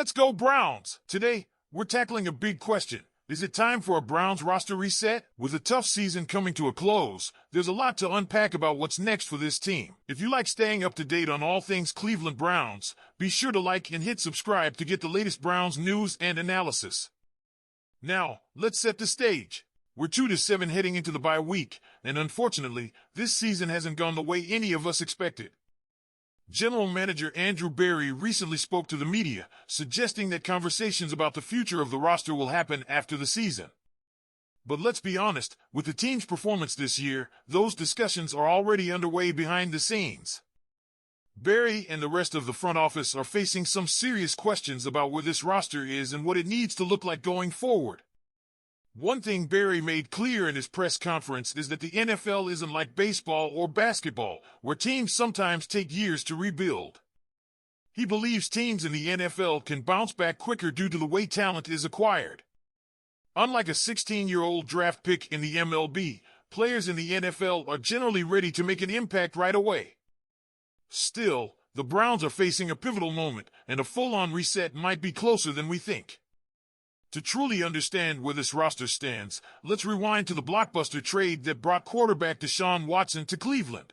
Let's go Browns! Today, we're tackling a big question. Is it time for a Browns roster reset? With a tough season coming to a close, there's a lot to unpack about what's next for this team. If you like staying up to date on all things Cleveland Browns, be sure to like and hit subscribe to get the latest Browns news and analysis. Now, let's set the stage. We're 2-7 heading into the bye week, and unfortunately, this season hasn't gone the way any of us expected. General Manager Andrew Berry recently spoke to the media, suggesting that conversations about the future of the roster will happen after the season. But let's be honest, with the team's performance this year, those discussions are already underway behind the scenes. Berry and the rest of the front office are facing some serious questions about where this roster is and what it needs to look like going forward. One thing Berry made clear in his press conference is that the NFL isn't like baseball or basketball, where teams sometimes take years to rebuild. He believes teams in the NFL can bounce back quicker due to the way talent is acquired. Unlike a 16-year-old draft pick in the MLB, players in the NFL are generally ready to make an impact right away. Still, the Browns are facing a pivotal moment, and a full-on reset might be closer than we think. To truly understand where this roster stands, let's rewind to the blockbuster trade that brought quarterback Deshaun Watson to Cleveland.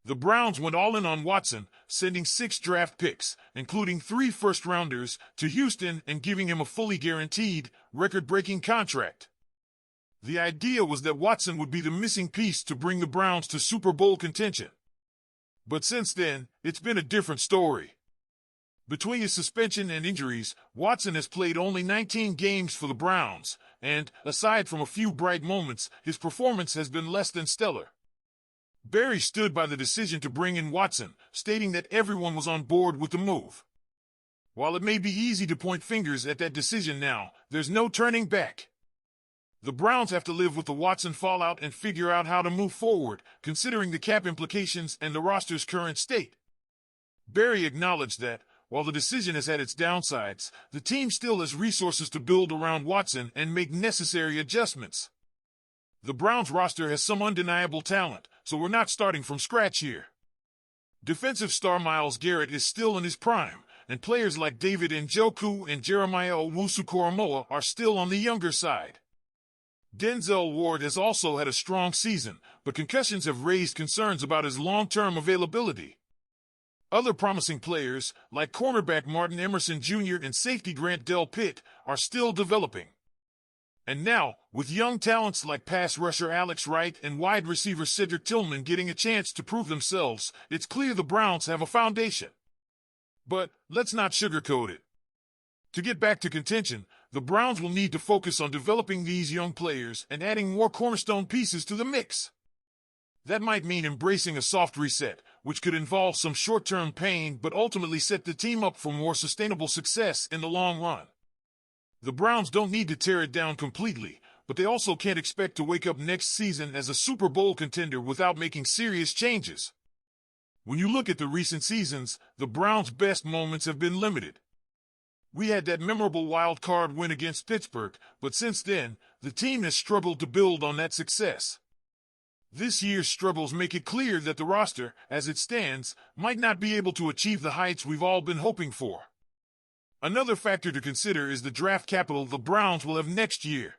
The Browns went all in on Watson, sending 6 draft picks, including 3 first-rounders, to Houston and giving him a fully guaranteed, record-breaking contract. The idea was that Watson would be the missing piece to bring the Browns to Super Bowl contention. But since then, it's been a different story. Between his suspension and injuries, Watson has played only 19 games for the Browns, and, aside from a few bright moments, his performance has been less than stellar. Berry stood by the decision to bring in Watson, stating that everyone was on board with the move. While it may be easy to point fingers at that decision now, there's no turning back. The Browns have to live with the Watson fallout and figure out how to move forward, considering the cap implications and the roster's current state. Berry acknowledged that, while the decision has had its downsides, the team still has resources to build around Watson and make necessary adjustments. The Browns roster has some undeniable talent, so we're not starting from scratch here. Defensive star Myles Garrett is still in his prime, and players like David Njoku and Jeremiah Owusu-Koramoah are still on the younger side. Denzel Ward has also had a strong season, but concussions have raised concerns about his long-term availability. Other promising players, like cornerback Martin Emerson Jr. and safety Grant Delpit, are still developing. And now, with young talents like pass rusher Alex Wright and wide receiver Cedric Tillman getting a chance to prove themselves, it's clear the Browns have a foundation. But let's not sugarcoat it. To get back to contention, the Browns will need to focus on developing these young players and adding more cornerstone pieces to the mix. That might mean embracing a soft reset, which could involve some short-term pain but ultimately set the team up for more sustainable success in the long run. The Browns don't need to tear it down completely, but they also can't expect to wake up next season as a Super Bowl contender without making serious changes. When you look at the recent seasons, the Browns' best moments have been limited. We had that memorable wild card win against Pittsburgh, but since then, the team has struggled to build on that success. This year's struggles make it clear that the roster, as it stands, might not be able to achieve the heights we've all been hoping for. Another factor to consider is the draft capital the Browns will have next year.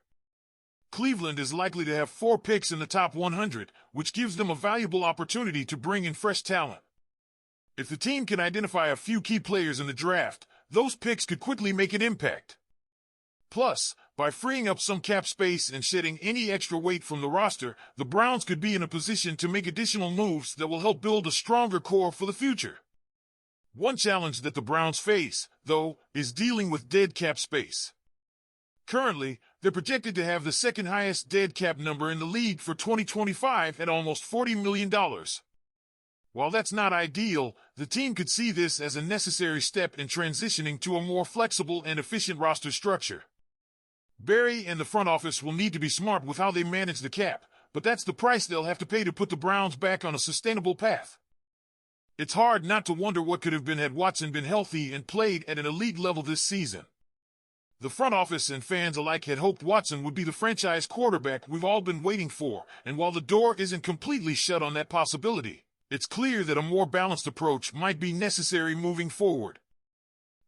Cleveland is likely to have 4 picks in the top 100, which gives them a valuable opportunity to bring in fresh talent. If the team can identify a few key players in the draft, those picks could quickly make an impact. Plus, by freeing up some cap space and shedding any extra weight from the roster, the Browns could be in a position to make additional moves that will help build a stronger core for the future. One challenge that the Browns face, though, is dealing with dead cap space. Currently, they're projected to have the second highest dead cap number in the league for 2025 at almost $40 million. While that's not ideal, the team could see this as a necessary step in transitioning to a more flexible and efficient roster structure. Berry and the front office will need to be smart with how they manage the cap, but that's the price they'll have to pay to put the Browns back on a sustainable path. It's hard not to wonder what could have been had Watson been healthy and played at an elite level this season. The front office and fans alike had hoped Watson would be the franchise quarterback we've all been waiting for, and while the door isn't completely shut on that possibility, it's clear that a more balanced approach might be necessary moving forward.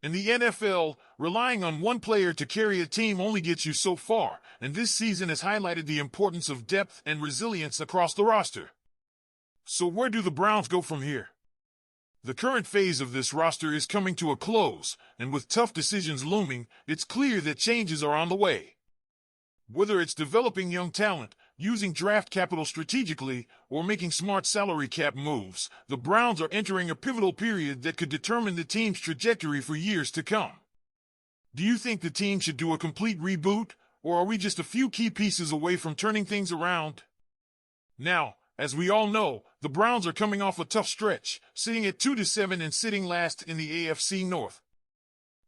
In the NFL, relying on one player to carry a team only gets you so far, and this season has highlighted the importance of depth and resilience across the roster. So where do the Browns go from here? The current phase of this roster is coming to a close, and with tough decisions looming, it's clear that changes are on the way. Whether it's developing young talent, using draft capital strategically, or making smart salary cap moves, the Browns are entering a pivotal period that could determine the team's trajectory for years to come. Do you think the team should do a complete reboot, or are we just a few key pieces away from turning things around? Now, as we all know, the Browns are coming off a tough stretch, sitting at 2-7 and sitting last in the AFC North.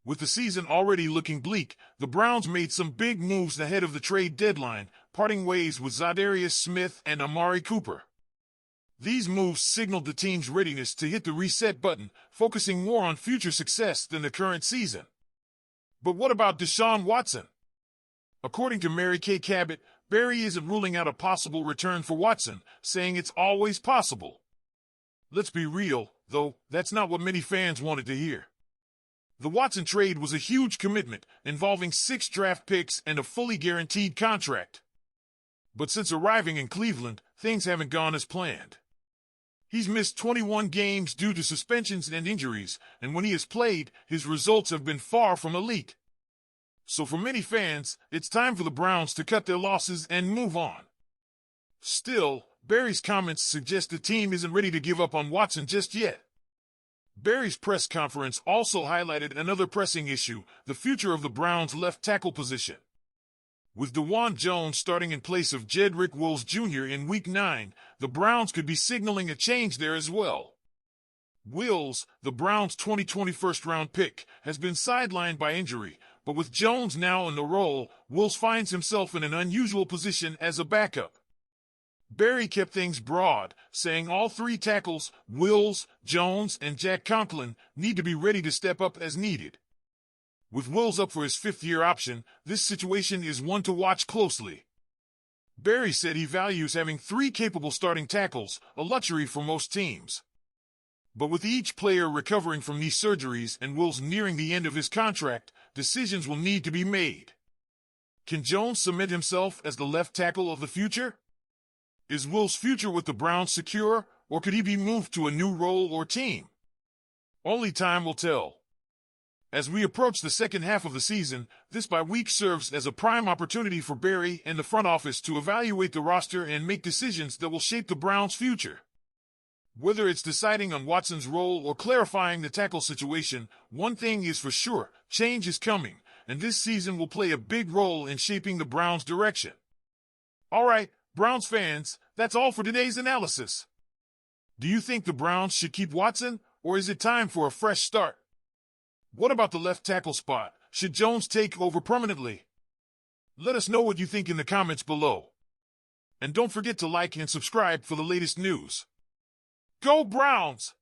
With the season already looking bleak, the Browns made some big moves ahead of the trade deadline, parting ways with Zadarius Smith and Amari Cooper. These moves signaled the team's readiness to hit the reset button, focusing more on future success than the current season. But what about Deshaun Watson? According to Mary Kay Cabot, Barry isn't ruling out a possible return for Watson, saying it's always possible. Let's be real, though, that's not what many fans wanted to hear. The Watson trade was a huge commitment, involving 6 draft picks and a fully guaranteed contract. But since arriving in Cleveland, things haven't gone as planned. He's missed 21 games due to suspensions and injuries, and when he has played, his results have been far from elite. So for many fans, it's time for the Browns to cut their losses and move on. Still, Barry's comments suggest the team isn't ready to give up on Watson just yet. Barry's press conference also highlighted another pressing issue, the future of the Browns' left tackle position. With DeJuan Jones starting in place of Jedrick Wills Jr. in Week 9, the Browns could be signaling a change there as well. Wills, the Browns' 2020 first-round pick, has been sidelined by injury, but with Jones now in the role, Wills finds himself in an unusual position as a backup. Barry kept things broad, saying all 3 tackles, Wills, Jones, and Jack Conklin, need to be ready to step up as needed. With Wills up for his 5th-year option, this situation is one to watch closely. Barry said he values having 3 capable starting tackles, a luxury for most teams. But with each player recovering from knee surgeries and Wills nearing the end of his contract, decisions will need to be made. Can Jones cement himself as the left tackle of the future? Is Wills' future with the Browns secure, or could he be moved to a new role or team? Only time will tell. As we approach the second half of the season, this bye week serves as a prime opportunity for Barry and the front office to evaluate the roster and make decisions that will shape the Browns' future. Whether it's deciding on Watson's role or clarifying the tackle situation, one thing is for sure, change is coming, and this season will play a big role in shaping the Browns' direction. All right, Browns fans, that's all for today's analysis. Do you think the Browns should keep Watson, or is it time for a fresh start? What about the left tackle spot? Should Jones take over permanently? Let us know what you think in the comments below. And don't forget to like and subscribe for the latest news. Go Browns!